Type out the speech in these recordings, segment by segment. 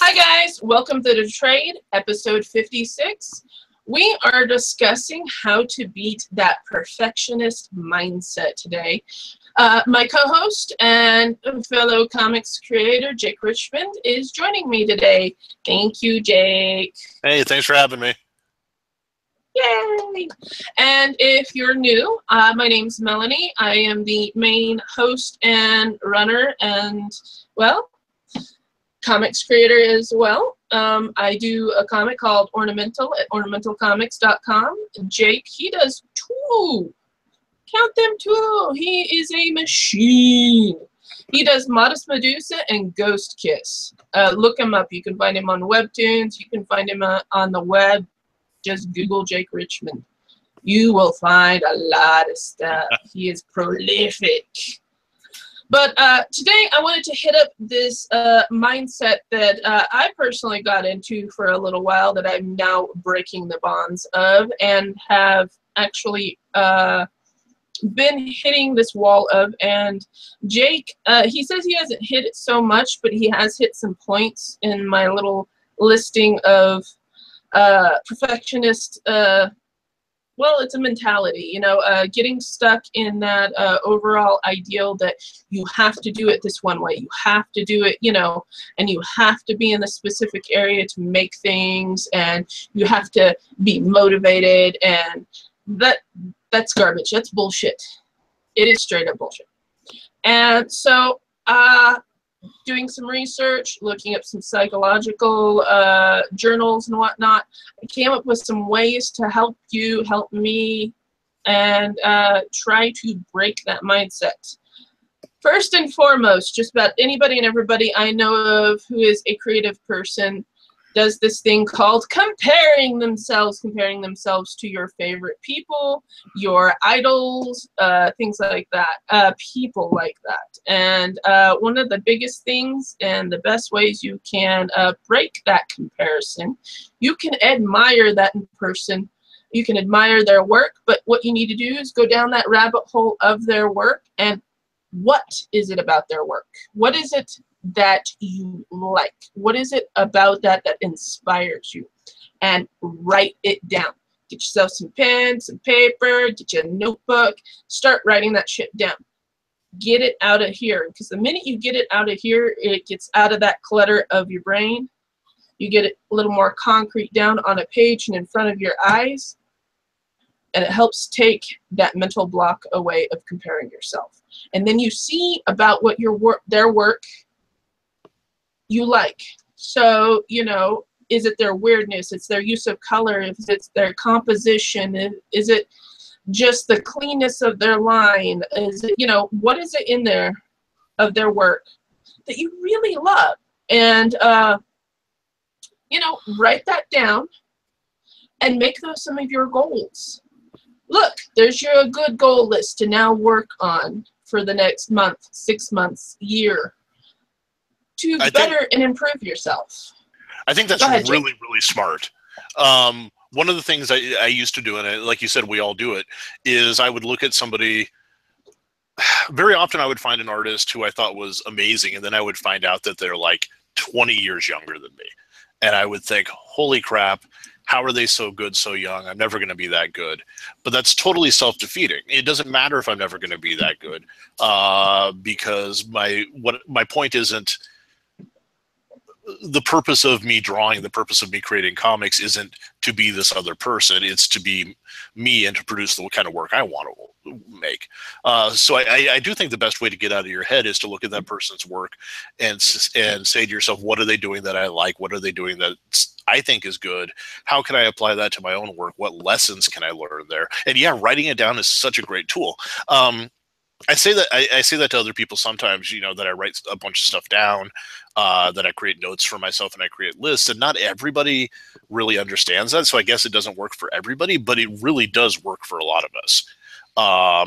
Hi guys, welcome to The Trade, episode 56. We are discussing how to beat that perfectionist mindset today. My co-host and fellow comics creator, Jake Richmond, is joining me today. Thank you, Jake. Hey, thanks for having me. Yay! And if you're new, my name's Melanie. I am the main host and runner and, well, comics creator as well. I do a comic called Ornamental at ornamentalcomics.com. Jake, he does two. Count them two. He is a machine. He does Modest Medusa and Ghost Kiss. Look him up. You can find him on Webtoons. You can find him on the web. Just Google Jake Richmond. You will find a lot of stuff. He is prolific. But today I wanted to hit up this mindset that I personally got into for a little while that I'm now breaking the bonds of and have actually been hitting this wall of. And Jake, he says he hasn't hit it so much, but he has hit some points in my little listing of perfectionist well, it's a mentality, you know, getting stuck in that overall ideal that you have to do it this one way. You have to do it, you know, and you have to be in a specific area to make things, and you have to be motivated, and that's garbage. That's bullshit. It is straight up bullshit. And so, doing some research, looking up some psychological journals and whatnot, I came up with some ways to help you, help me, and try to break that mindset. First and foremost, just about anybody and everybody I know of who is a creative person does this thing called comparing themselves to your favorite people, your idols, things like that, people like that. And one of the biggest things and the best ways you can break that comparison, you can admire that person, you can admire their work, but what you need to do is go down that rabbit hole of their work and what is it about their work? What is it that you like? What is it about that that inspires you? And write it down. Get yourself some pen, some paper, get you a notebook, start writing that shit down. Get it out of here, because the minute you get it out of here, it gets out of that clutter of your brain. You get it a little more concrete down on a page and in front of your eyes, and it helps take that mental block away of comparing yourself. And then you see about what their work you like. So, you know, is it their weirdness? It's their use of color? Is it their composition? Is it just the cleanness of their line? Is it, you know, what is it in there of their work that you really love? And, you know, write that down and make those some of your goals. Look, there's your good goal list to now work on for the next month, 6 months, year, to better and improve yourself. I think that's really, really smart. One of the things I used to do, and like you said, we all do it, is I would look at somebody. Very often I would find an artist who I thought was amazing, and then I would find out that they're like 20 years younger than me. And I would think, holy crap, how are they so good so young? I'm never going to be that good. But that's totally self-defeating. It doesn't matter if I'm never going to be that good, because my point isn't the purpose of me drawing, the purpose of me creating comics isn't to be this other person. It's to be me and to produce the kind of work I want to make. So I do think the best way to get out of your head is to look at that person's work and say to yourself, what are they doing that I like? What are they doing that I think is good? How can I apply that to my own work? What lessons can I learn there? And yeah, writing it down is such a great tool. I say that to other people sometimes, you know, that I write a bunch of stuff down, that I create notes for myself and I create lists, and not everybody really understands that. So I guess it doesn't work for everybody, but it really does work for a lot of us.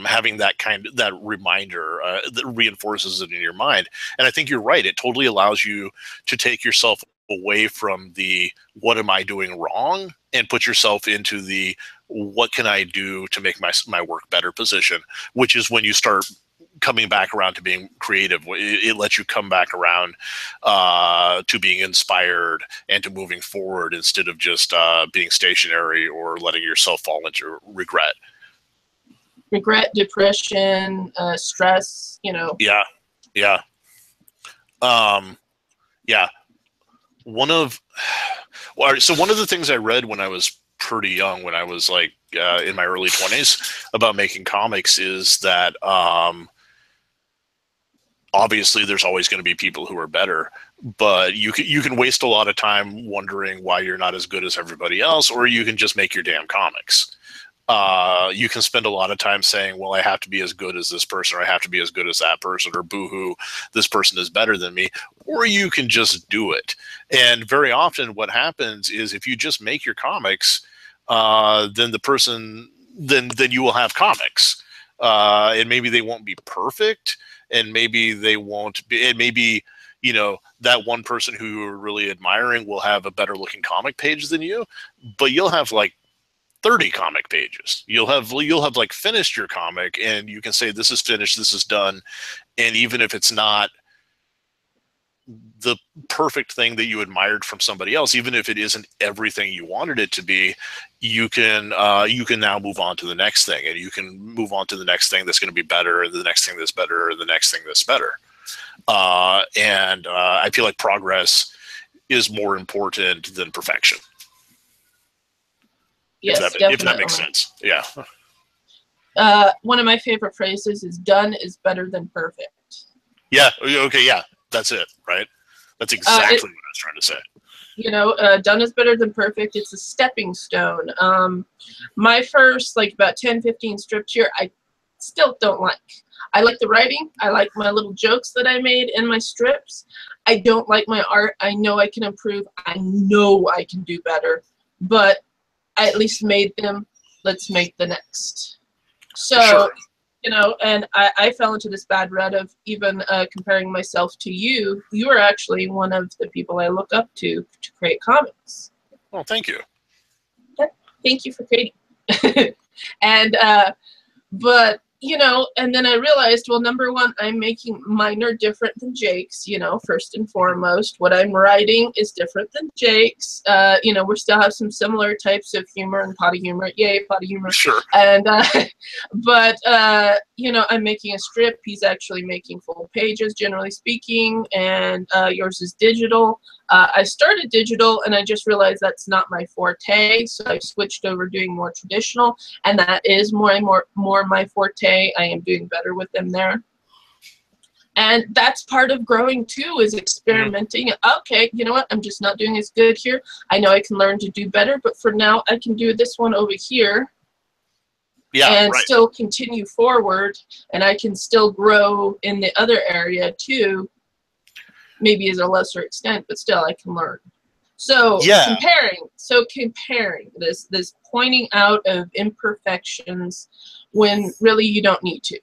Having that reminder that reinforces it in your mind. And I think you're right. It totally allows you to take yourself away from the what am I doing wrong and put yourself into the what can I do to make my work better position, which is when you start coming back around to being creative. It lets you come back around to being inspired and to moving forward instead of just being stationary or letting yourself fall into regret. Regret, depression, stress, you know. Yeah. Yeah. Yeah. One of the things I read when I was pretty young, when I was like in my early 20s, about making comics is that obviously there's always going to be people who are better, but you can waste a lot of time wondering why you're not as good as everybody else, or you can just make your damn comics. You can spend a lot of time saying, well, I have to be as good as this person, or I have to be as good as that person, or boo-hoo, this person is better than me, or you can just do it. And very often what happens is if you just make your comics, then you will have comics. And maybe they won't be perfect, and maybe they won't be, and maybe, you know, that one person who you're really admiring will have a better looking comic page than you, but you'll have like 30 comic pages. You'll have like finished your comic, and you can say, this is finished, this is done. And even if it's not the perfect thing that you admired from somebody else, even if it isn't everything you wanted it to be, you can now move on to the next thing, and you can move on to the next thing that's going to be better, and the next thing that's better, and the next thing that's better. And I feel like progress is more important than perfection. Yes, if that makes sense. Yeah. One of my favorite phrases is "done is better than perfect." Yeah. Okay. Yeah. That's it. Right. That's exactly what I was trying to say. You know, done is better than perfect. It's a stepping stone. My first, like, about 10, 15 strips here, I still don't like. I like the writing. I like my little jokes that I made in my strips. I don't like my art. I know I can improve. I know I can do better. But I at least made them. Let's make the next. So, sure. You know, and I fell into this bad rut of even comparing myself to you. You are actually one of the people I look up to create comics. Well, thank you. Thank you for creating. And, but, you know, and then I realized, well, number one, I'm making mine are different than Jake's, you know, first and foremost. What I'm writing is different than Jake's. You know, we still have some similar types of humor and potty humor. Yay, potty humor. Sure. And, but, you know, I'm making a strip. He's actually making full pages, generally speaking, and yours is digital. I started digital, and I just realized that's not my forte, so I switched over doing more traditional, and that is more my forte. I am doing better with them there. And that's part of growing, too, is experimenting. Mm-hmm. Okay, you know what? I'm just not doing as good here. I know I can learn to do better, but for now, I can do this one over here. Yeah, and right. Still continue forward, and I can still grow in the other area, too. Maybe as a lesser extent, but still I can learn. So yeah. comparing this pointing out of imperfections when really you don't need to.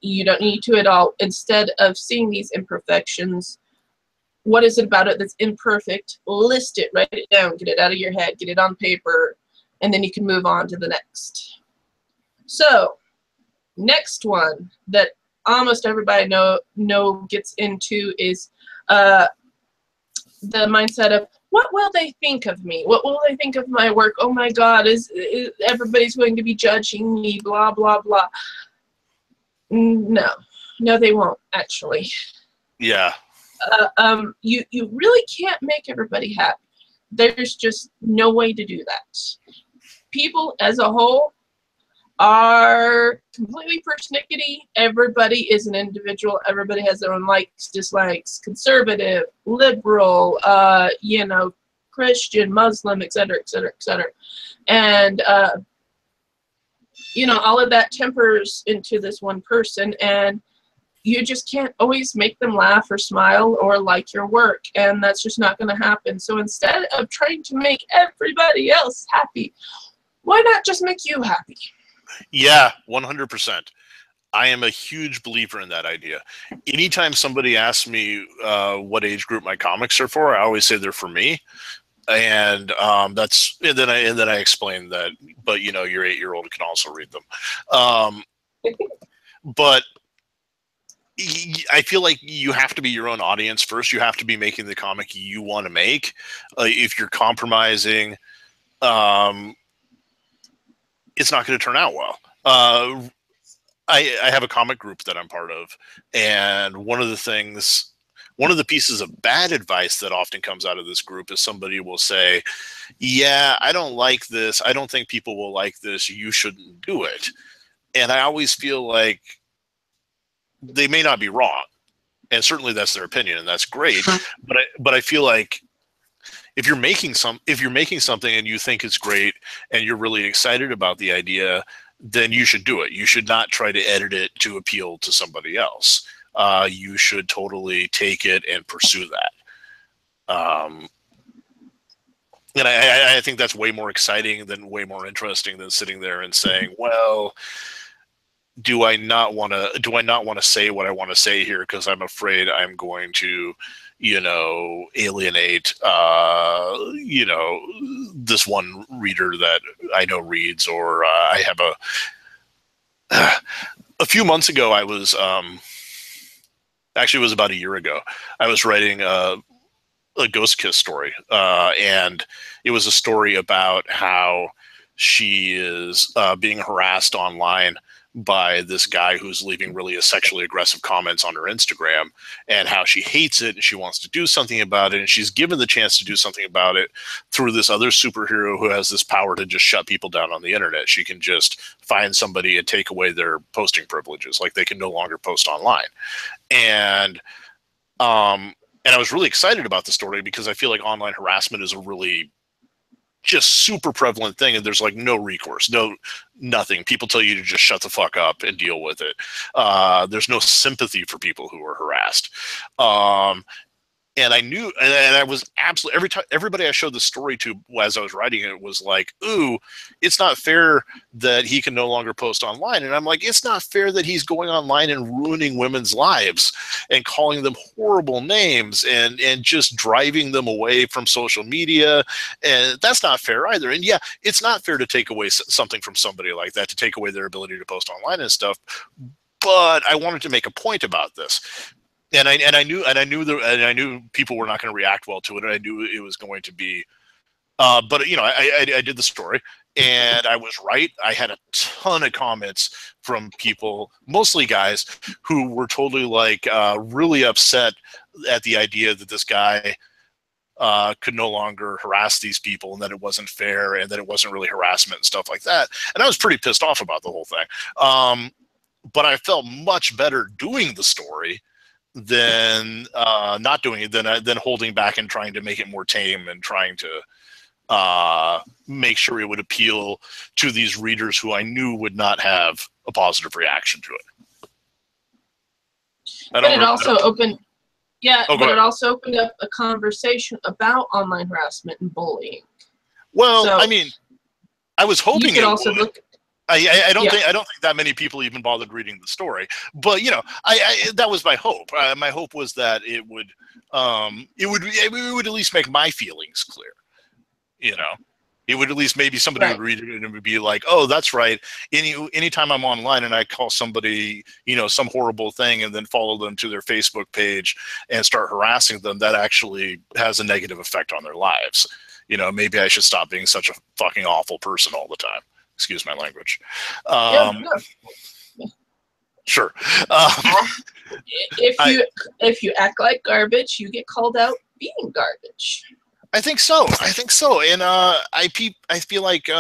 You don't need to at all. Instead of seeing these imperfections, what is it about it that's imperfect? List it, write it down, get it out of your head, get it on paper, and then you can move on to the next. So, next one that almost everybody know gets into is the mindset of, what will they think of me? What will they think of my work? Oh my God, is everybody's going to be judging me, blah, blah, blah. No, they won't, actually. Yeah. You really can't make everybody happy. There's just no way to do that. People as a whole are completely persnickety. Everybody is an individual. Everybody has their own likes, dislikes, conservative, liberal, you know, Christian, Muslim, etc., etc., etc. And, you know, all of that tempers into this one person, and you just can't always make them laugh or smile or like your work, and that's just not going to happen. So instead of trying to make everybody else happy, why not just make you happy? Yeah, 100%. I am a huge believer in that idea. Anytime somebody asks me what age group my comics are for, I always say they're for me, and then I explain that. But you know, your 8-year-old can also read them. But I feel like you have to be your own audience first. You have to be making the comic you want to make. If you're compromising, it's not going to turn out well. I have a comic group that I'm part of, and one of the pieces of bad advice that often comes out of this group is somebody will say, yeah, I don't like this. I don't think people will like this. You shouldn't do it. And I always feel like they may not be wrong. And certainly that's their opinion, and that's great. But I feel like if you're making something and you think it's great and you're really excited about the idea, then you should do it. You should not try to edit it to appeal to somebody else. You should totally take it and pursue that. And I think that's way more exciting way more interesting than sitting there and saying, well, do I not want to say what I want to say here because I'm afraid I'm going to, alienate, this one reader that I know reads, or I have a few months ago, I was, actually it was about a year ago, I was writing a Ghost Kiss story, and it was a story about how she is being harassed online by this guy who's leaving really sexually aggressive comments on her Instagram, and how she hates it and she wants to do something about it. And she's given the chance to do something about it through this other superhero who has this power to just shut people down on the internet. She can just find somebody and take away their posting privileges. Like, they can no longer post online. And I was really excited about the story because I feel like online harassment is a really just super prevalent thing, and there's like no recourse, nothing. People tell you to just shut the fuck up and deal with it. There's no sympathy for people who are harassed. And I knew, and I was absolutely, everybody I showed the story to as I was writing it was like, ooh, it's not fair that he can no longer post online. And I'm like, it's not fair that he's going online and ruining women's lives and calling them horrible names and just driving them away from social media. And that's not fair either. And yeah, it's not fair to take away something from somebody like that, to take away their ability to post online and stuff. But I wanted to make a point about this. And I knew people were not going to react well to it. And I knew it was going to be, but I did the story, and I was right. I had a ton of comments from people, mostly guys, who were totally like really upset at the idea that this guy could no longer harass these people, and that it wasn't fair, and that it wasn't really harassment and stuff like that. And I was pretty pissed off about the whole thing. But I felt much better doing the story than not doing it, than holding back and trying to make it more tame and trying to make sure it would appeal to these readers who I knew would not have a positive reaction to it. But it also opened up a conversation about online harassment and bullying. Well, so, I mean, I was hoping you could also look. I don't think that many people even bothered reading the story, but that was my hope. My hope was that it would at least make my feelings clear. It would at least, maybe somebody would read it and it would be like, oh, that's right. Anytime I'm online and I call somebody, some horrible thing, and then follow them to their Facebook page and start harassing them, that actually has a negative effect on their lives. Maybe I should stop being such a fucking awful person all the time. Excuse my language. Sure. If you act like garbage, you get called out being garbage. I think so. And I feel like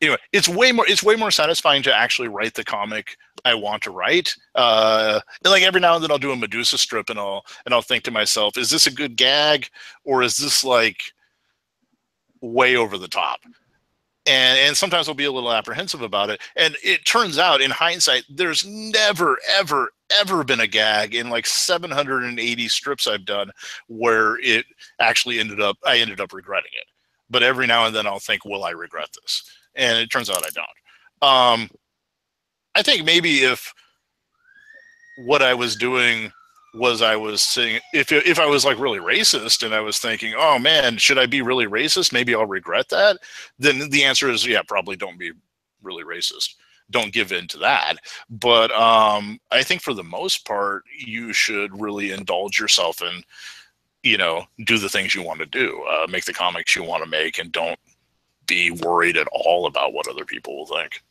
anyway, it's way more satisfying to actually write the comic I want to write. And like every now and then I'll do a Medusa strip, and I'll think to myself, is this a good gag, or is this like way over the top? And sometimes I'll be a little apprehensive about it. And it turns out, in hindsight, there's never, ever, ever been a gag in like 780 strips I've done where it actually I ended up regretting it. But every now and then I'll think, will I regret this? And it turns out I don't. I think maybe if what I was doing was I was saying, if I was like really racist and I was thinking, oh man, should I be really racist? Maybe I'll regret that. Then the answer is, yeah, probably don't be really racist. don't give in to that. But I think for the most part, you should really indulge yourself and, you know, do the things you want to do, make the comics you want to make, and don't be worried at all about what other people will think.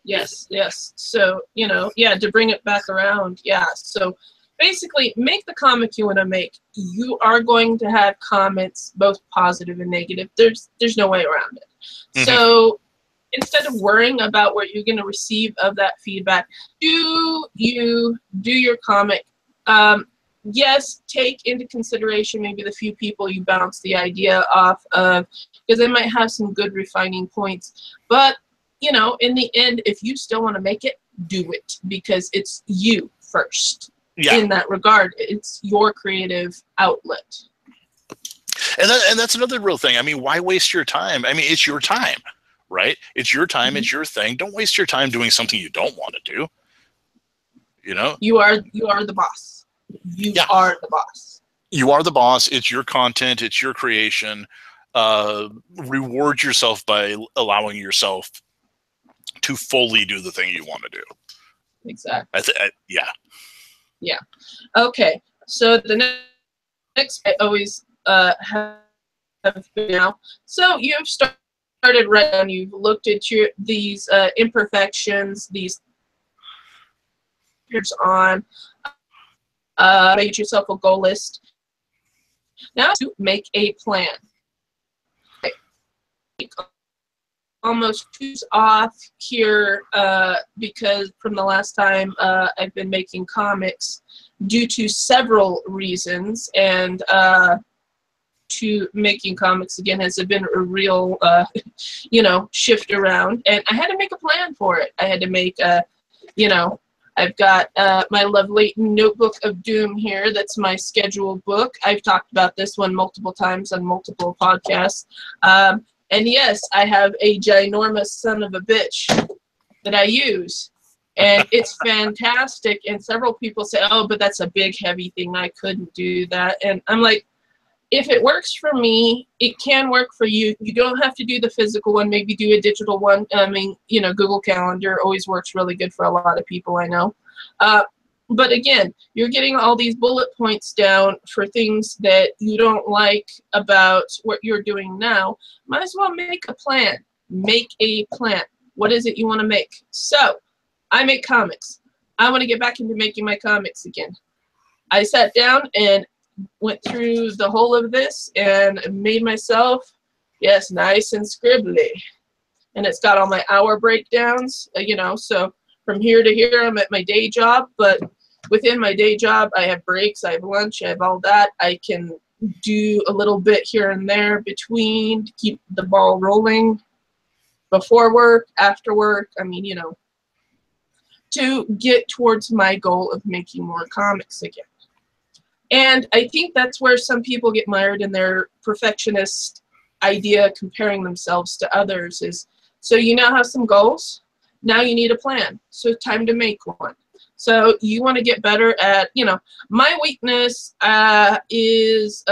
Yes, yes. So, you know, yeah, to bring it back around, yeah. So basically, make the comic you want to make. You are going to have comments, both positive and negative. There's no way around it. Mm-hmm. So instead of worrying about what you're going to receive of that feedback, do your comic. Yes, take into consideration maybe the few people you bounce the idea off of, because they might have some good refining points. But, you know, in the end, if you still want to make it, do it, because it's you first. Yeah. In that regard, it's your creative outlet. And that's another real thing. I mean, why waste your time? I mean, it's your time, right? It's your time. Mm-hmm. It's your thing. Don't waste your time doing something you don't want to do. You know? You are the boss. You are the boss. You are the boss. It's your content. It's your creation. Reward yourself by allowing yourself to fully do the thing you want to do. Exactly. Yeah. Yeah. Okay. So the next I always have now. So you've started right now. You've looked at these imperfections, these on. Made yourself a goal list. Now to make a plan. Almost choose off here because from the last time I've been making comics due to several reasons, and to making comics again has been a real you know, shift around, and I had to make a plan for it. I had to make a, you know, I've got my lovely Notebook of Doom here. That's my schedule book. I've talked about this one multiple times on multiple podcasts. And yes, I have a ginormous son of a bitch that I use. And it's fantastic. And several people say, oh, but that's a big, heavy thing. I couldn't do that. And I'm like, if it works for me, it can work for you. You don't have to do the physical one. Maybe do a digital one. I mean, you know, Google Calendar always works really good for a lot of people, I know. But again, you're getting all these bullet points down for things that you don't like about what you're doing now. Might as well make a plan. Make a plan. What is it you want to make? So, I make comics. I want to get back into making my comics again. I sat down and went through the whole of this and made myself, yes, nice and scribbly. And it's got all my hour breakdowns, you know, so from here to here, I'm at my day job, but within my day job, I have breaks, I have lunch, I have all that. I can do a little bit here and there between to keep the ball rolling before work, after work. I mean, you know, to get towards my goal of making more comics again. And I think that's where some people get mired in their perfectionist idea, comparing themselves to others, is, so you now have some goals, now you need a plan, so time to make one. So you want to get better at, you know, my weakness is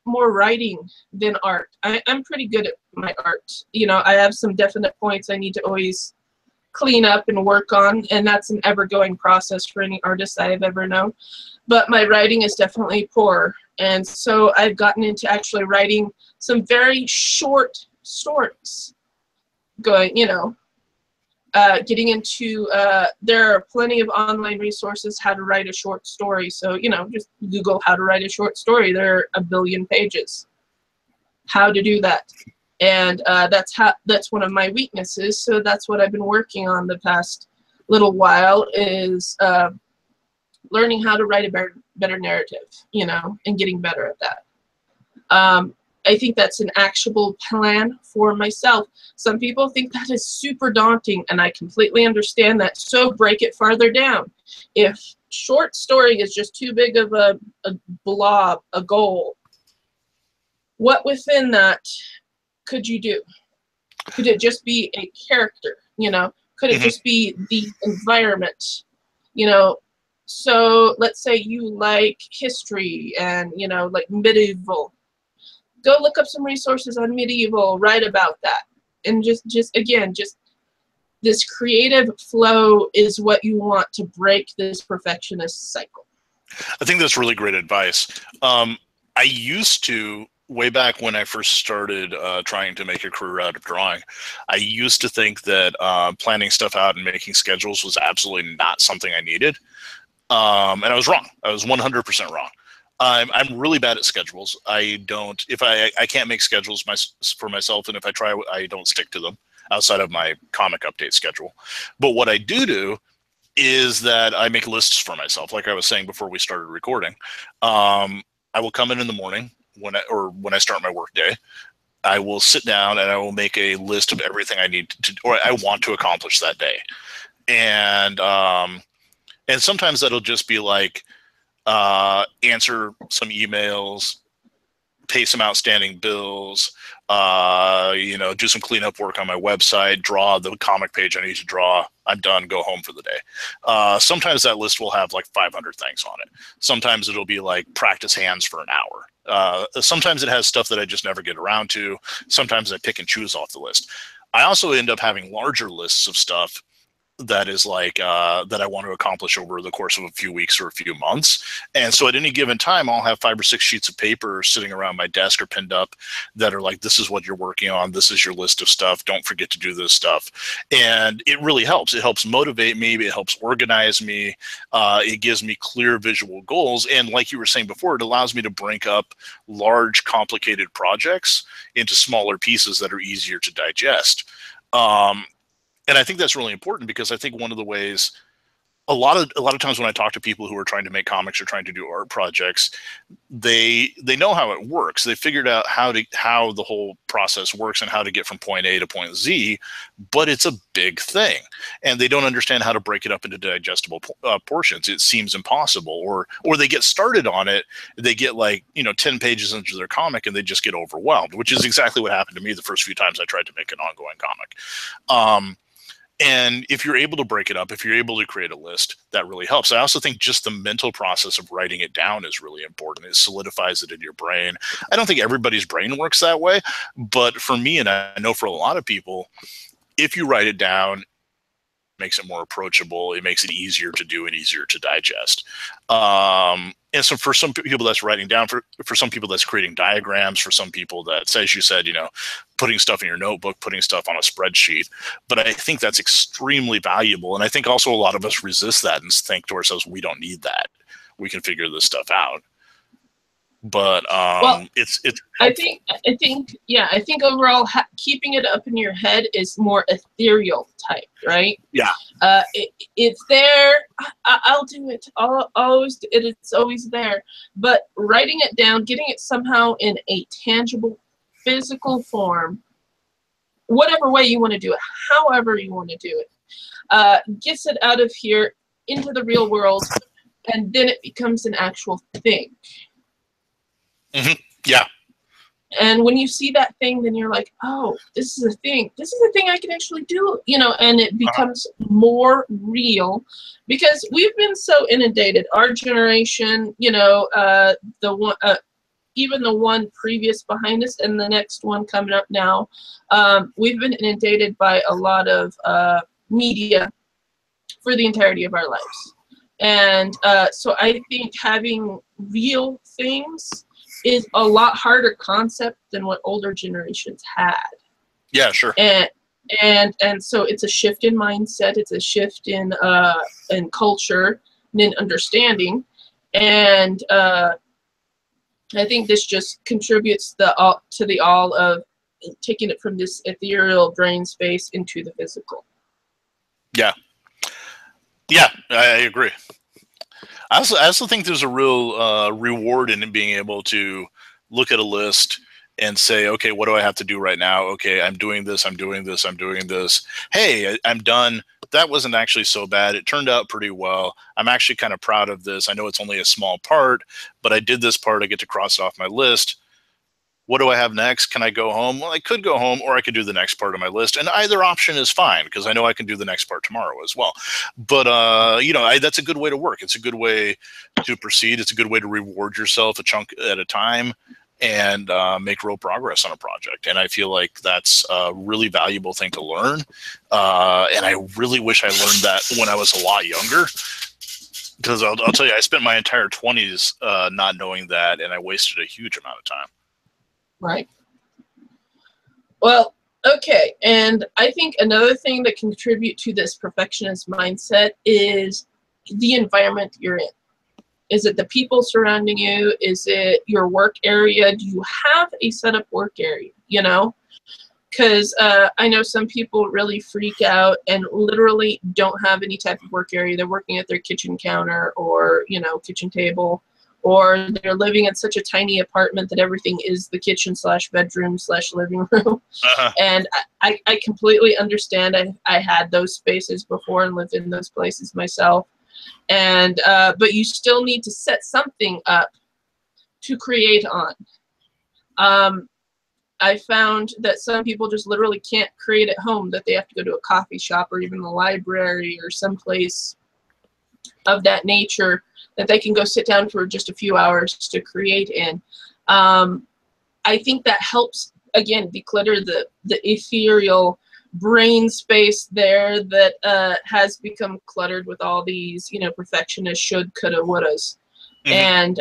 more writing than art. I'm pretty good at my art. You know, I have some definite points I need to always clean up and work on, and that's an ever-going process for any artist I have ever known. But my writing is definitely poor, and so I've gotten into actually writing some very short stories, going, you know, getting into, there are plenty of online resources how to write a short story. So, you know, just Google how to write a short story. There are a billion pages. How to do that. And that's one of my weaknesses. So that's what I've been working on the past little while, is learning how to write a better narrative, you know, and getting better at that. I think that's an actionable plan for myself. Some people think that is super daunting, and I completely understand that. So break it farther down. If short story is just too big of a blob, a goal, what within that could you do? Could it just be a character? You know, could it just be the environment? You know, so let's say you like history and, you know, like medieval. Go look up some resources on medieval, write about that. And just this creative flow is what you want to break this perfectionist cycle. I think that's really great advice. I used to, way back when I first started trying to make a career out of drawing, I used to think that planning stuff out and making schedules was absolutely not something I needed. And I was wrong. I was 100% wrong. I'm really bad at schedules. I can't make schedules for myself, and if I try, I don't stick to them outside of my comic update schedule. But what I do is that I make lists for myself. Like I was saying before we started recording, I will come in the morning when I start my work day. I will sit down and I will make a list of everything I need to, or I want to accomplish that day. And sometimes that'll just be like, answer some emails, pay some outstanding bills, do some cleanup work on my website, draw the comic page I need to draw. I'm done, go home for the day. Sometimes that list will have like 500 things on it. Sometimes it'll be like practice hands for an hour. Sometimes it has stuff that I just never get around to. Sometimes I pick and choose off the list. I also end up having larger lists of stuff that is like that I want to accomplish over the course of a few weeks or a few months. And so at any given time, I'll have 5 or 6 sheets of paper sitting around my desk or pinned up that are like, this is what you're working on. This is your list of stuff. Don't forget to do this stuff. And it really helps. It helps motivate me. It helps organize me. It gives me clear visual goals. And like you were saying before, it allows me to break up large, complicated projects into smaller pieces that are easier to digest. And I think that's really important, because I think one of the ways, a lot of times when I talk to people who are trying to make comics or trying to do art projects, they know how it works. They figured out how the whole process works and how to get from point A to point Z, but it's a big thing, and they don't understand how to break it up into digestible portions. It seems impossible, or they get started on it, they get 10 pages into their comic and they just get overwhelmed, which is exactly what happened to me the first few times I tried to make an ongoing comic. And if you're able to break it up, if you're able to create a list, that really helps. I also think just the mental process of writing it down is really important. It solidifies it in your brain. I don't think everybody's brain works that way, but for me, and I know for a lot of people, if you write it down, it makes it more approachable. It makes it easier to do and easier to digest. And so for some people that's writing down, for some people that's creating diagrams, for some people that's, as you said, putting stuff in your notebook, putting stuff on a spreadsheet. But I think that's extremely valuable. And I think also a lot of us resist that and think to ourselves, we don't need that. We can figure this stuff out. But it's helpful. I think overall keeping it up in your head is more ethereal type, right? Yeah. It's there. I'll do it. It's always there. But writing it down, getting it somehow in a tangible, physical form, whatever way you want to do it, however you want to do it, gets it out of here into the real world, and then it becomes an actual thing. Mm-hmm. Yeah. And when you see that thing, then you're like, oh, this is a thing. This is a thing I can actually do, and it becomes more real, because we've been so inundated. Our generation, the one, even the one previous behind us and the next one coming up now, we've been inundated by a lot of media for the entirety of our lives. And so I think having real things is a lot harder concept than what older generations had. Yeah, sure. And so it's a shift in mindset. It's a shift in culture and in understanding. And I think this just contributes to the all of taking it from this ethereal brain space into the physical. Yeah. Yeah, I agree. I also think there's a real reward in being able to look at a list and say, okay, what do I have to do right now? Okay, I'm doing this, I'm doing this, I'm doing this. Hey, I'm done. That wasn't actually so bad. It turned out pretty well. I'm actually kind of proud of this. I know it's only a small part, but I did this part. I get to cross it off my list. What do I have next? Can I go home? Well, I could go home, or I could do the next part of my list. And either option is fine, because I know I can do the next part tomorrow as well. But, that's a good way to work. It's a good way to proceed. It's a good way to reward yourself a chunk at a time. and make real progress on a project. And I feel like that's a really valuable thing to learn. And I really wish I learned that when I was a lot younger, because I'll tell you, I spent my entire 20s not knowing that, and I wasted a huge amount of time. Right. Well, okay. And I think another thing that can contribute to this perfectionist mindset is the environment you're in. Is it the people surrounding you? Is it your work area? Do you have a set up work area, you know? Because I know some people really freak out and literally don't have any type of work area. They're working at their kitchen counter or, you know, kitchen table, or they're living in such a tiny apartment that everything is the kitchen / bedroom / living room. And I completely understand. I had those spaces before and lived in those places myself. And but you still need to set something up to create on. I found that some people just literally can't create at home, that they have to go to a coffee shop or even the library or someplace of that nature that they can go sit down for just a few hours to create in. I think that helps, again, declutter the ethereal brain space there that has become cluttered with all these, you know, perfectionist should, coulda, wouldas. And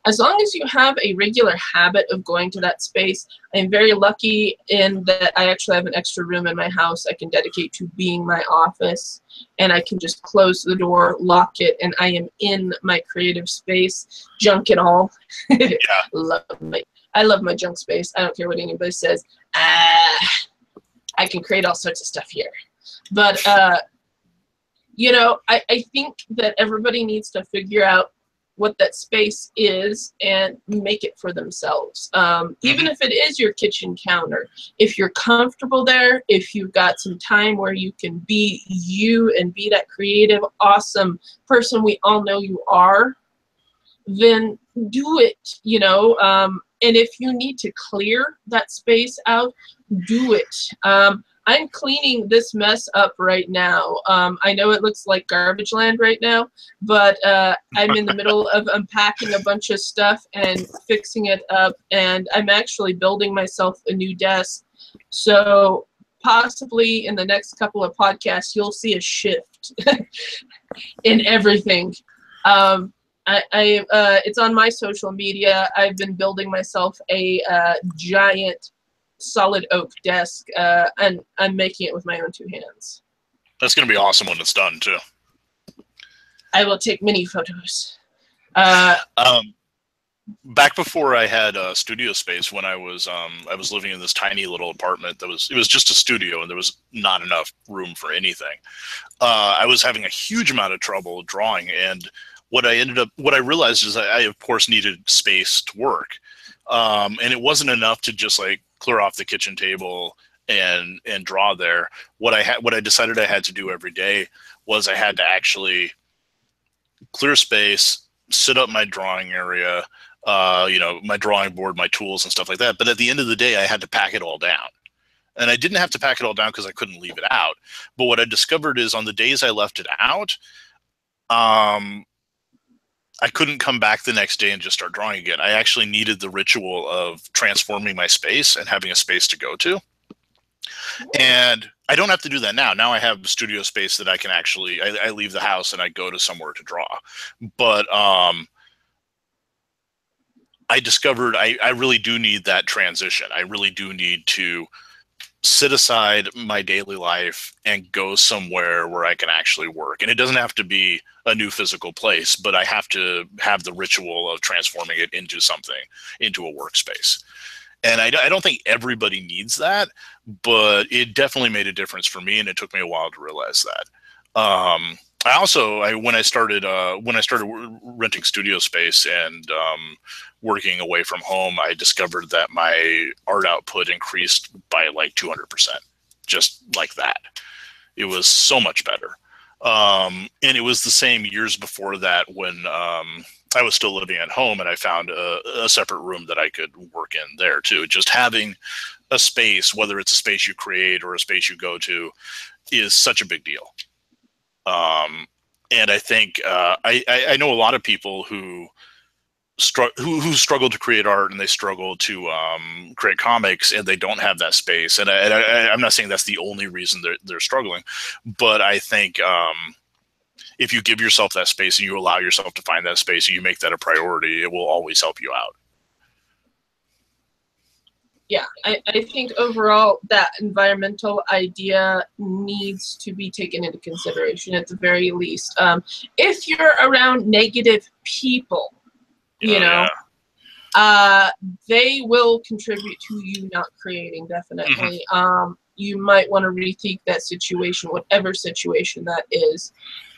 as long as you have a regular habit of going to that space, I'm very lucky in that I actually have an extra room in my house I can dedicate to being my office, and I can just close the door, lock it, and I am in my creative space, junk and all. Yeah. I love my junk space. I don't care what anybody says. I can create all sorts of stuff here. But, you know, I think that everybody needs to figure out what that space is and make it for themselves. Even if it is your kitchen counter, if you're comfortable there, if you've got some time where you can be you and be that creative, awesome person we all know you are, then do it, you know. And if you need to clear that space out, do it. I'm cleaning this mess up right now. I know it looks like garbage land right now, but I'm in the middle of unpacking a bunch of stuff and fixing it up, and I'm actually building myself a new desk. So possibly in the next couple of podcasts, you'll see a shift in everything. It's on my social media. I've been building myself a giant solid oak desk, and I'm making it with my own 2 hands. That's going to be awesome when it's done too. I will take many photos. Back before I had a studio space, when I was living in this tiny little apartment it was just a studio and there was not enough room for anything. I was having a huge amount of trouble drawing, and what I realized is I of course needed space to work. And it wasn't enough to just like clear off the kitchen table and draw there. What I decided I had to do every day was I had to actually clear space, sit up my drawing area, you know, my drawing board, my tools and stuff like that. But at the end of the day, I had to pack it all down. And I didn't have to pack it all down because I couldn't leave it out. But what I discovered is on the days I left it out, I couldn't come back the next day and just start drawing again. I actually needed the ritual of transforming my space and having a space to go to. And I don't have to do that now. Now I have studio space that I can actually, I leave the house and I go to somewhere to draw. But I discovered I really do need that transition. I really do need to sit aside my daily life and go somewhere where I can actually work. And it doesn't have to be a new physical place, but I have to have the ritual of transforming it into something, into a workspace. And I don't think everybody needs that, but it definitely made a difference for me, and it took me a while to realize that. When I started renting studio space and working away from home, I discovered that my art output increased by like 200%, just like that. It was so much better. And it was the same years before that when I was still living at home, and I found a separate room that I could work in there too. Just having a space, whether it's a space you create or a space you go to, is such a big deal. And I think I know a lot of people who who struggle to create art and they struggle to create comics and they don't have that space. And I'm not saying that's the only reason they're struggling, but I think if you give yourself that space and you allow yourself to find that space and you make that a priority, it will always help you out. Yeah, I think overall that environmental idea needs to be taken into consideration at the very least. If you're around negative people, you know, they will contribute to you not creating, definitely. You might want to rethink that situation, whatever situation that is.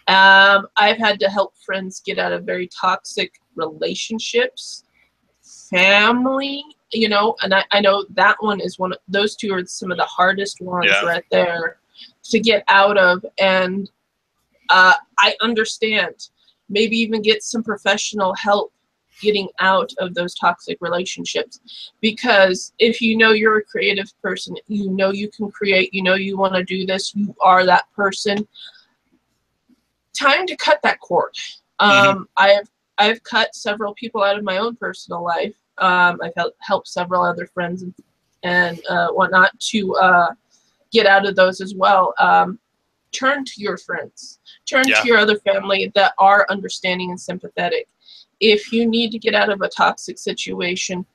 I've had to help friends get out of very toxic relationships, family, you know, and I know that one is one of those two are some of the hardest ones right there to get out of. And I understand, maybe even get some professional help getting out of those toxic relationships, because if you know you're a creative person, you know you can create, you know you want to do this, you are that person, time to cut that cord. I've cut several people out of my own personal life. I've helped several other friends and whatnot to get out of those as well. Turn to your friends. Turn to your other family that are understanding and sympathetic. If you need to get out of a toxic situation,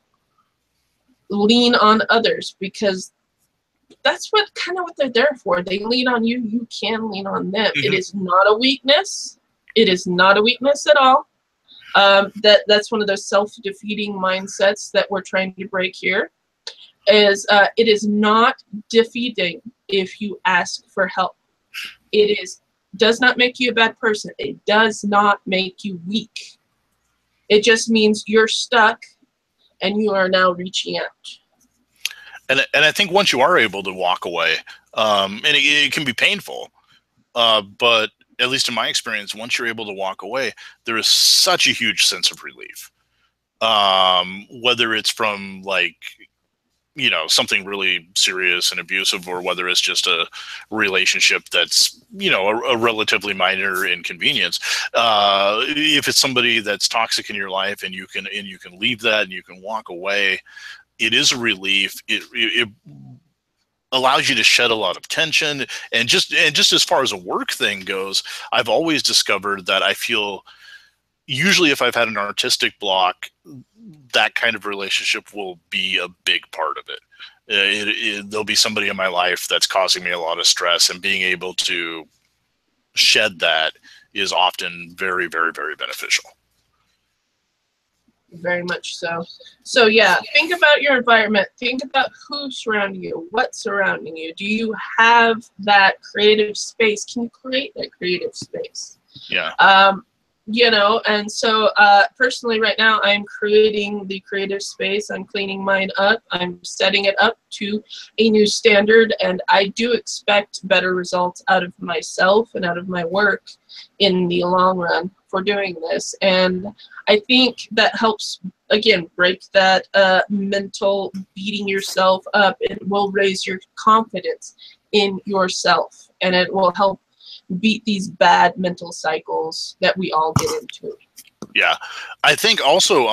lean on others, because that's what they're there for. They lean on you. You can lean on them. It is not a weakness. It is not a weakness at all. That's one of those self-defeating mindsets that we're trying to break here. Is it is not defeating if you ask for help. It does not make you a bad person. It does not make you weak. It just means you're stuck and you are now reaching out. And I think once you are able to walk away, and it can be painful, but at least in my experience, once you're able to walk away, there is such a huge sense of relief. Whether it's from, like, you know, something really serious and abusive, or whether it's just a relationship that's, you know, a relatively minor inconvenience. If it's somebody that's toxic in your life and you can leave that and you can walk away, it is a relief. It allows you to shed a lot of tension. And just as far as a work thing goes, I've always discovered that I feel, usually if I've had an artistic block, that kind of relationship will be a big part of it. There'll be somebody in my life that's causing me a lot of stress, and being able to shed that is often very, very, very beneficial. Very much so. So yeah, think about your environment. Think about who's surrounding you, what's surrounding you. Do you have that creative space? Can you create that creative space? Yeah. You know, and so personally right now I'm creating the creative space. I'm cleaning mine up. I'm setting it up to a new standard, and I do expect better results out of myself and out of my work in the long run for doing this. And I think that helps, again, break that mental beating yourself up. It will raise your confidence in yourself, and it will help beat these bad mental cycles that we all get into. Yeah, I think also,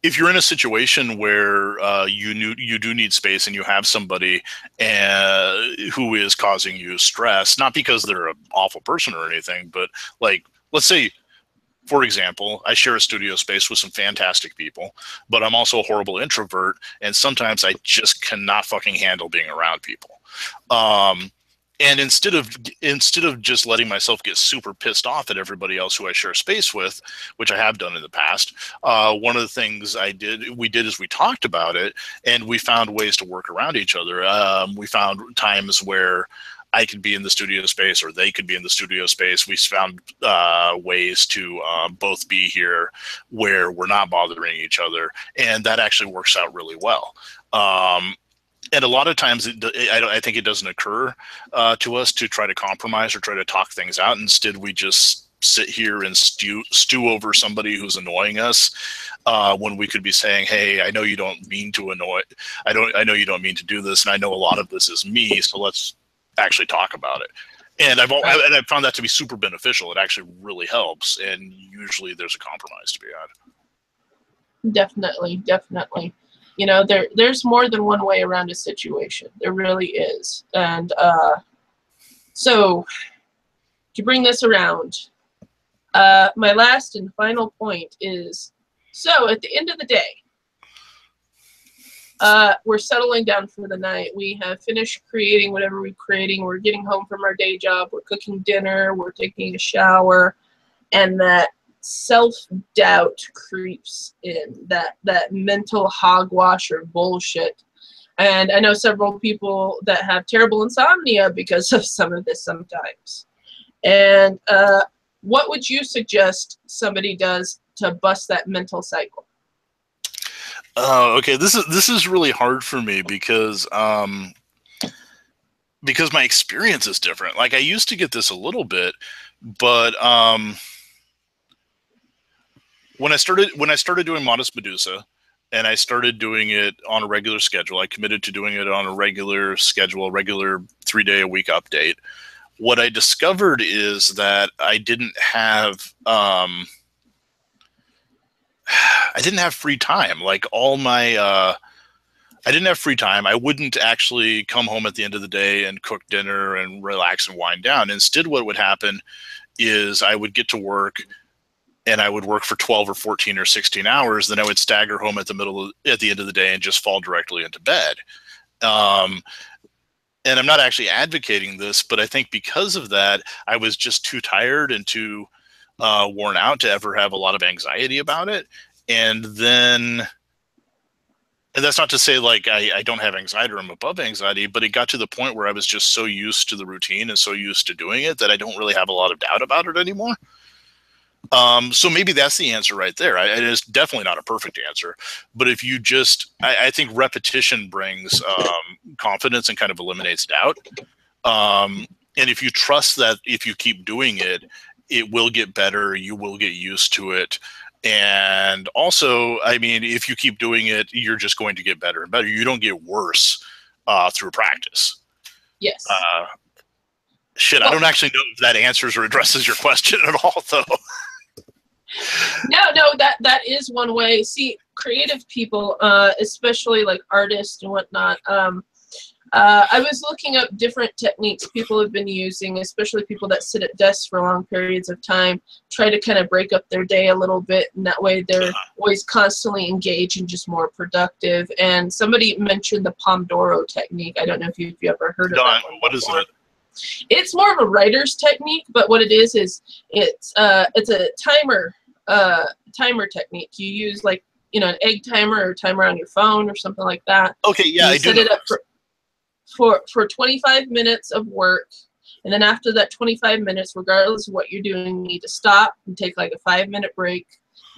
if you're in a situation where you do need space and you have somebody who is causing you stress, not because they're an awful person or anything, but, like, let's say, for example, I share a studio space with some fantastic people, but I'm also a horrible introvert, and sometimes I just cannot fucking handle being around people. And instead of just letting myself get super pissed off at everybody else who I share space with, which I have done in the past, one of the things we did is we talked about it, and we found ways to work around each other. We found times where I could be in the studio space or they could be in the studio space. We found ways to both be here where we're not bothering each other, and that actually works out really well. And a lot of times, I think it doesn't occur to us to try to compromise or try to talk things out. Instead, we just sit here and stew over somebody who's annoying us, when we could be saying, "Hey, I know you don't mean to annoy. I know you don't mean to do this, and I know a lot of this is me. So let's actually talk about it." And I've found that to be super beneficial. It actually really helps, and usually there's a compromise to be had. Definitely, definitely. You know, there's more than one way around a situation. There really is. And so to bring this around, my last and final point is, so at the end of the day, we're settling down for the night. We have finished creating whatever we're creating. We're getting home from our day job. We're cooking dinner. We're taking a shower. And that self-doubt creeps in, that mental hogwash or bullshit. And I know several people that have terrible insomnia because of some of this sometimes. And what would you suggest somebody does to bust that mental cycle? Okay, this is really hard for me because my experience is different. Like I used to get this a little bit, but when I started doing Modest Medusa, and I started doing it on a regular schedule, I committed to doing it on a regular schedule, a regular 3-day-a-week update. What I discovered is that I didn't have free time. Like all my, I didn't have free time. I wouldn't actually come home at the end of the day and cook dinner and relax and wind down. Instead, what would happen is I would get to work and I would work for 12 or 14 or 16 hours. Then I would stagger home at the end of the day and just fall directly into bed. And I'm not actually advocating this, but I think because of that, I was just too tired and too worn out to ever have a lot of anxiety about it. And that's not to say like I don't have anxiety or I'm above anxiety, but it got to the point where I was just so used to the routine and so used to doing it that I don't really have a lot of doubt about it anymore. So maybe that's the answer right there. It is definitely not a perfect answer, but if you just, I think repetition brings confidence and kind of eliminates doubt. And if you trust that if you keep doing it, it will get better. You will get used to it. And also, I mean, if you keep doing it, you're just going to get better and better. You don't get worse through practice. Yes. Shit, I don't actually know if that answers or addresses your question at all, though. No, that is one way. See, creative people, especially like artists and whatnot, I was looking up different techniques people have been using, especially people that sit at desks for long periods of time, try to kind of break up their day a little bit, and that way they're always constantly engaged and just more productive. And somebody mentioned the Pomodoro technique. I don't know if you've ever heard of that one. What is it? It's more of a writer's technique, but what it is it's a timer technique. You use like, you know, an egg timer or timer on your phone or something like that. Okay, yeah, I do. Set it up for 25 minutes of work, and then after that 25 minutes, regardless of what you're doing, you need to stop and take like a 5-minute break,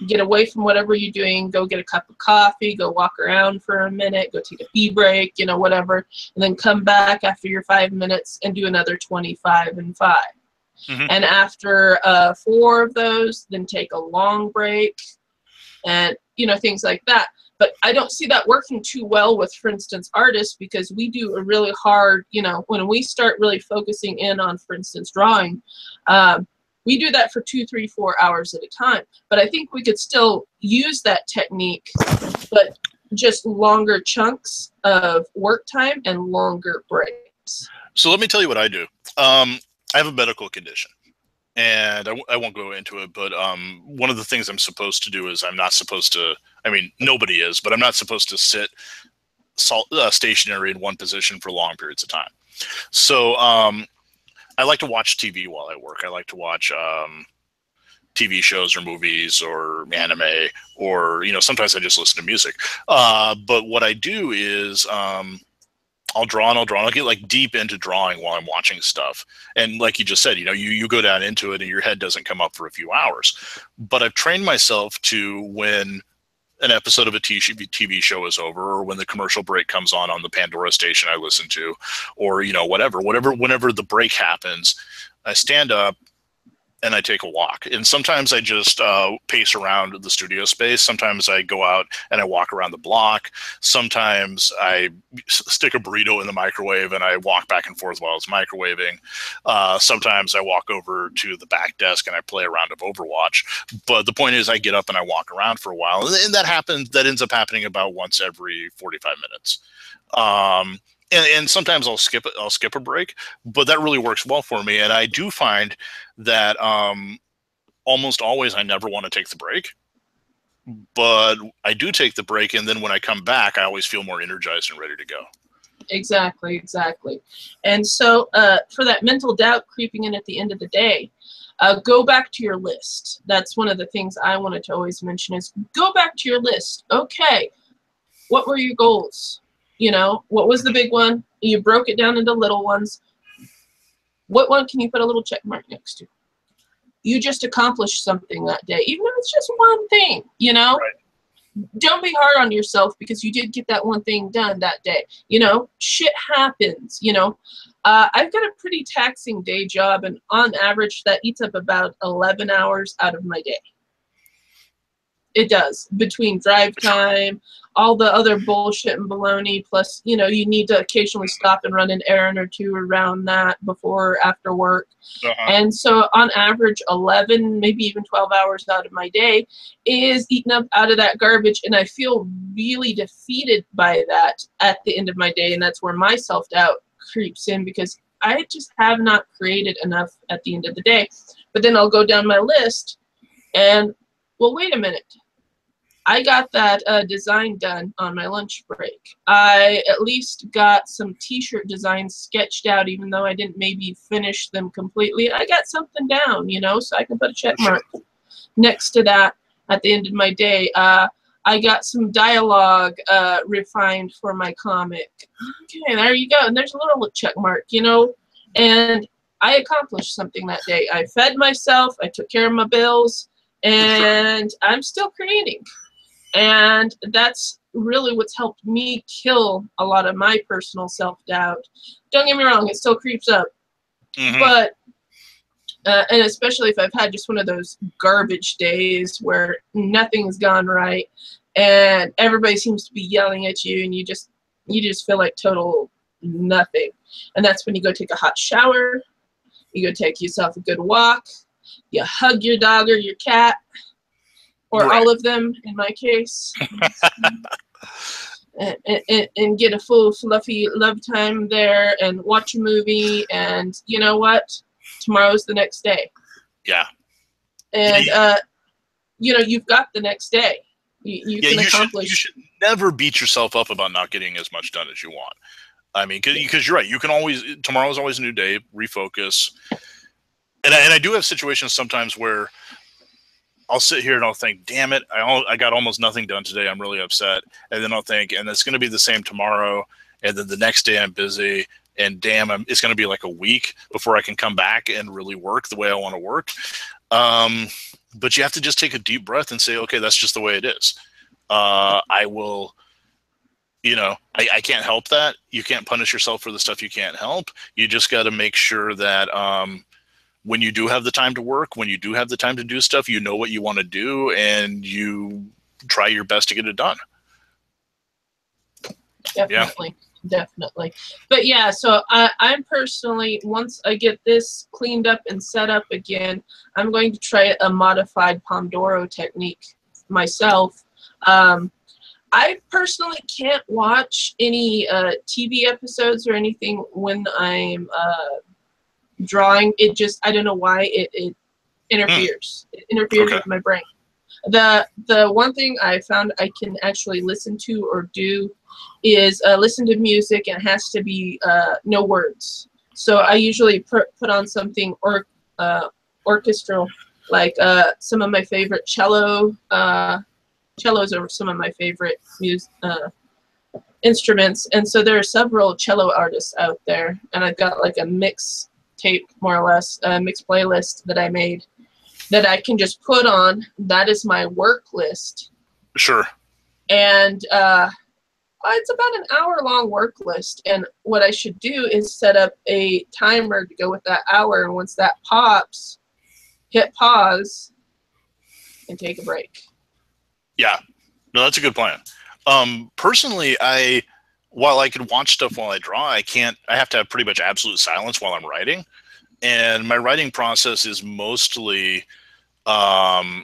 get away from whatever you're doing, go get a cup of coffee, go walk around for a minute, go take a pee break, you know, whatever, and then come back after your 5 minutes and do another 25 and 5. Mm-hmm. And after 4 of those, then take a long break, and, you know, things like that. But I don't see that working too well with, for instance, artists, because we do a really hard, you know, when we start really focusing in on, for instance, drawing, we do that for 2, 3, 4 hours at a time. But I think we could still use that technique, but just longer chunks of work time and longer breaks. So let me tell you what I do. I have a medical condition, and I won't go into it, but one of the things I'm supposed to do is I'm not supposed to, I mean, nobody is, but I'm not supposed to sit stationary in one position for long periods of time. So I like to watch TV while I work. I like to watch TV shows or movies or anime, or, you know, sometimes I just listen to music. But what I do is I'll draw and I'll get like deep into drawing while I'm watching stuff. And like you just said, you know, you go down into it and your head doesn't come up for a few hours. But I've trained myself to, when an episode of a TV show is over, or when the commercial break comes on the Pandora station I listen to, or, you know, whenever the break happens, I stand up and I take a walk. And sometimes I just pace around the studio space. Sometimes I go out and I walk around the block. Sometimes I stick a burrito in the microwave and I walk back and forth while it's microwaving. Sometimes I walk over to the back desk and I play a round of Overwatch. But the point is I get up and I walk around for a while. And that ends up happening about once every 45 minutes. And sometimes I'll skip a break, but that really works well for me. And I do find that almost always I never want to take the break, but I do take the break, and then when I come back, I always feel more energized and ready to go. Exactly, exactly. And so for that mental doubt creeping in at the end of the day, go back to your list. That's one of the things I wanted to always mention is go back to your list. Okay, what were your goals? You know, what was the big one? You broke it down into little ones. What one can you put a little check mark next to? You just accomplished something that day, even if it's just one thing, you know? Right. Don't be hard on yourself because you did get that one thing done that day. You know, shit happens, you know. I've got a pretty taxing day job, and on average, that eats up about 11 hours out of my day. It does, between drive time, all the other bullshit and baloney, plus, you know, you need to occasionally stop and run an errand or two around that before or after work. And so on average, 11, maybe even 12 hours out of my day is eaten up out of that garbage, and I feel really defeated by that at the end of my day, and that's where my self-doubt creeps in because I just have not created enough at the end of the day. But then I'll go down my list and, well, wait a minute. I got that design done on my lunch break. I at least got some t-shirt designs sketched out, even though I didn't maybe finish them completely. I got something down, you know, so I can put a check mark next to that at the end of my day. I got some dialogue refined for my comic. Okay, there you go. And there's a little check mark, you know, and I accomplished something that day. I fed myself, I took care of my bills, and I'm still creating. And that's really what's helped me kill a lot of my personal self-doubt. Don't get me wrong, it still creeps up. But, and especially if I've had just one of those garbage days where nothing's gone right and everybody seems to be yelling at you and you just feel like total nothing. And that's when you go take a hot shower, you go take yourself a good walk, you hug your dog or your cat, or all of them, in my case, and get a full, fluffy love time there and watch a movie. And you know what? Tomorrow's the next day. Yeah. And, you know, you've got the next day. You can accomplish. You should never beat yourself up about not getting as much done as you want. I mean, because you're right. You can always, tomorrow's always a new day, refocus. And I do have situations sometimes where I'll sit here and I'll think, damn it, I got almost nothing done today. I'm really upset. And then I'll think, and it's going to be the same tomorrow. And then the next day I'm busy. And damn, it's going to be like a week before I can come back and really work the way I want to work. But you have to just take a deep breath and say, okay, that's just the way it is. I will, you know, I can't help that. You can't punish yourself for the stuff you can't help. You just got to make sure that when you do have the time to work, when you do have the time to do stuff, you know what you want to do and you try your best to get it done. Definitely. Yeah. Definitely. But yeah, so I'm personally, once I get this cleaned up and set up again, I'm going to try a modified Pomodoro technique myself. I personally can't watch any TV episodes or anything when I'm drawing. It just, I don't know why it interferes. It interferes with my brain. The one thing I found I can actually listen to or do is listen to music, and it has to be no words. So I usually put on something orchestral, like some of my favorite cellos are some of my favorite instruments, and so there are several cello artists out there, and I've got like a mix tape, more or less, a mix playlist that I made that I can just put on. That is my work list. Sure. And it's about an hour-long work list, and what I should do is set up a timer to go with that hour, and once that pops, hit pause and take a break. Yeah, no, that's a good plan. Personally, while I can watch stuff while I draw, I have to have pretty much absolute silence while I'm writing. And my writing process is mostly, I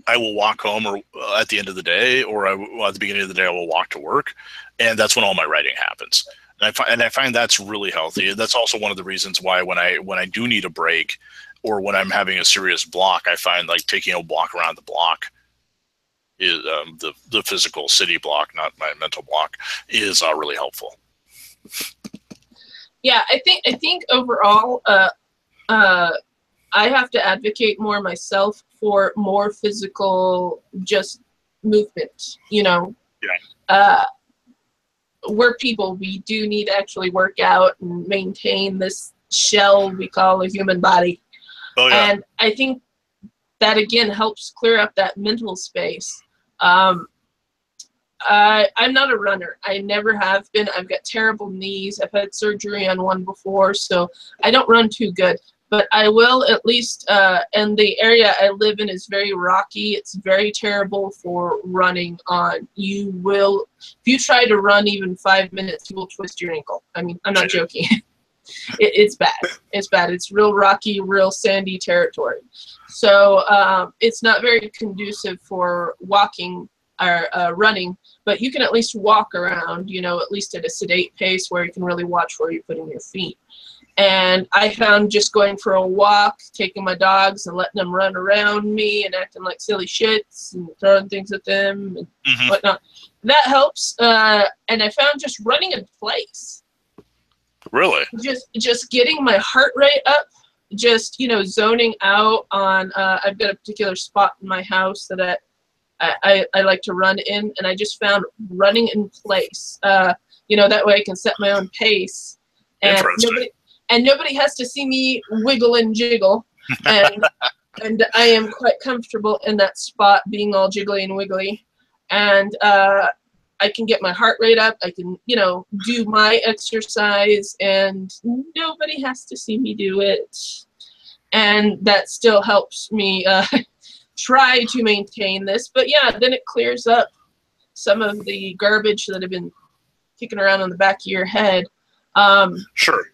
will walk home or at the end of the day, or at the beginning of the day, I will walk to work. And that's when all my writing happens. And I find that's really healthy. That's also one of the reasons why when I do need a break or when I'm having a serious block, I find like taking a walk around the block is the physical city block, not my mental block, is really helpful. Yeah, I think overall, I have to advocate more myself for more physical just movement. You know, Yeah. We're people. We do need to actually work out and maintain this shell we call a human body. Oh yeah. And I think that again helps clear up that mental space. I'm not a runner. I never have been. I've got terrible knees. I've had surgery on one before, so I don't run too good. But I will at least, and the area I live in is very rocky. It's very terrible for running on. You will, if you try to run even 5 minutes, you will twist your ankle. I mean, I'm not joking. It's bad. It's bad. It's real rocky, real sandy territory. So it's not very conducive for walking or running, but you can at least walk around, you know, at least at a sedate pace where you can really watch where you're putting your feet. And I found just going for a walk, taking my dogs and letting them run around me and acting like silly shits and throwing things at them and whatnot, that helps. And I found just running in place. Really? Just getting my heart rate up, just, you know, zoning out on, I've got a particular spot in my house that I like to run in, and I just found running in place. You know, that way I can set my own pace. And nobody has to see me wiggle and jiggle. And I am quite comfortable in that spot being all jiggly and wiggly. And I can get my heart rate up. I can, you know, do my exercise and nobody has to see me do it. And that still helps me try to maintain this. But yeah, then it clears up some of the garbage that have been kicking around on the back of your head. Sure.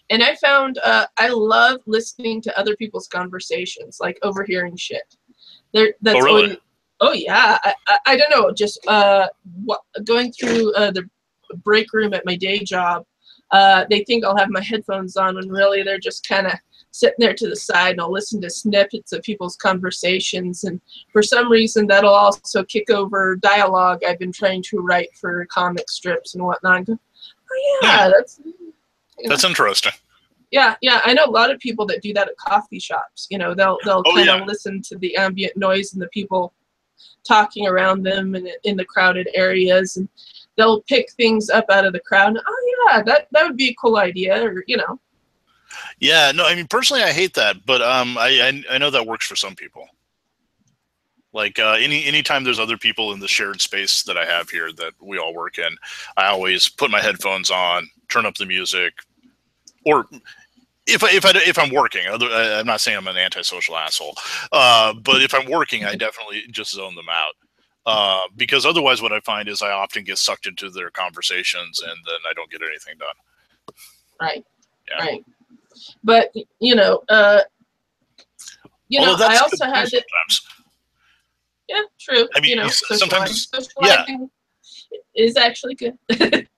And I found I love listening to other people's conversations, like overhearing shit. That's really? Oh yeah, I don't know. Just going through the break room at my day job, they think I'll have my headphones on when really they're just kind of sitting there to the side, and I'll listen to snippets of people's conversations. And for some reason, that'll also kick over dialogue I've been trying to write for comic strips and whatnot. And go, oh yeah, that's. You know. That's interesting. Yeah, I know a lot of people that do that at coffee shops. You know, they'll kind of listen to the ambient noise and the people talking around them and in the crowded areas, and they'll pick things up out of the crowd. And, oh yeah, that would be a cool idea, or you know. Yeah, no, I mean personally, I hate that, but I know that works for some people. Like anytime there's other people in the shared space that I have here that we all work in, I always put my headphones on, turn up the music, or if I'm working, I'm not saying I'm an antisocial asshole, but if I'm working, I definitely just zone them out. Because otherwise what I find is I often get sucked into their conversations and then I don't get anything done. Right. Yeah. Right. But you know, I also had it. Yeah, true. I mean, you know, sometimes socializing is actually good.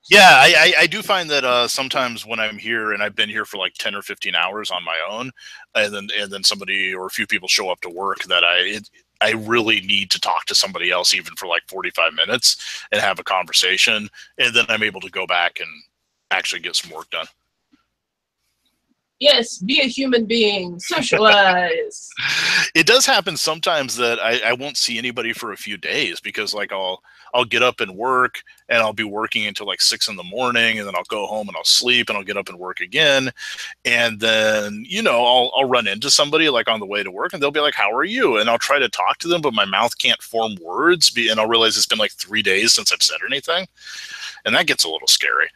Yeah, I do find that sometimes when I'm here and I've been here for like 10 or 15 hours on my own, and then somebody or a few people show up to work, that I really need to talk to somebody else even for like 45 minutes and have a conversation, and then I'm able to go back and actually get some work done. Yes, be a human being, socialize. It does happen sometimes that I won't see anybody for a few days because like I'll get up and work and I'll be working until like 6 in the morning, and then I'll go home and I'll sleep and I'll get up and work again. And then, you know, I'll run into somebody like on the way to work and they'll be like, how are you? And I'll try to talk to them, but my mouth can't form words, and I'll realize it's been like 3 days since I've said anything. And that gets a little scary.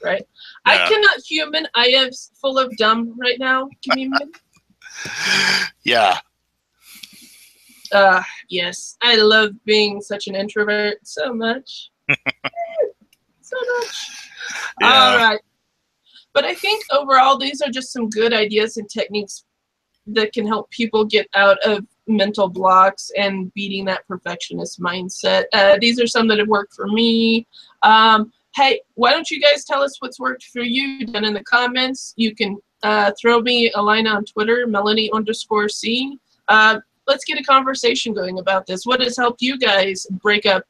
Right. Yeah. I cannot human. I am full of dumb right now. Give me a minute. Yeah. Yes, I love being such an introvert so much. So much. Yeah. All right. But I think overall, these are just some good ideas and techniques that can help people get out of mental blocks and beating that perfectionist mindset. These are some that have worked for me. Hey, why don't you guys tell us what's worked for you down in the comments? You can throw me a line on Twitter, Melony_C. Let's get a conversation going about this. What has helped you guys break up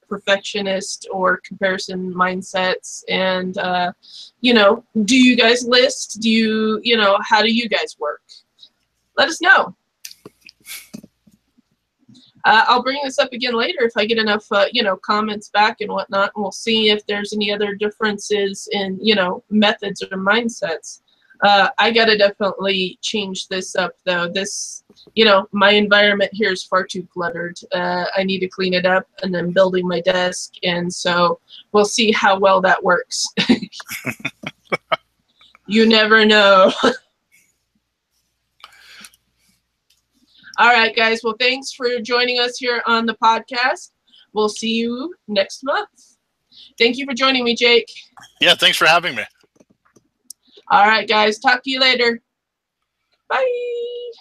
perfectionist or comparison mindsets? And, you know, do you guys list? Do you, you know, how do you guys work? Let us know. I'll bring this up again later if I get enough, you know, comments back and whatnot, and we'll see if there's any other differences in, you know, methods or mindsets. I gotta definitely change this up, though. This, you know, my environment here is far too cluttered. I need to clean it up, and then building my desk, and so we'll see how well that works. You never know. All right, guys. Well, thanks for joining us here on the podcast. We'll see you next month. Thank you for joining me, Jake. Yeah, thanks for having me. All right, guys. Talk to you later. Bye.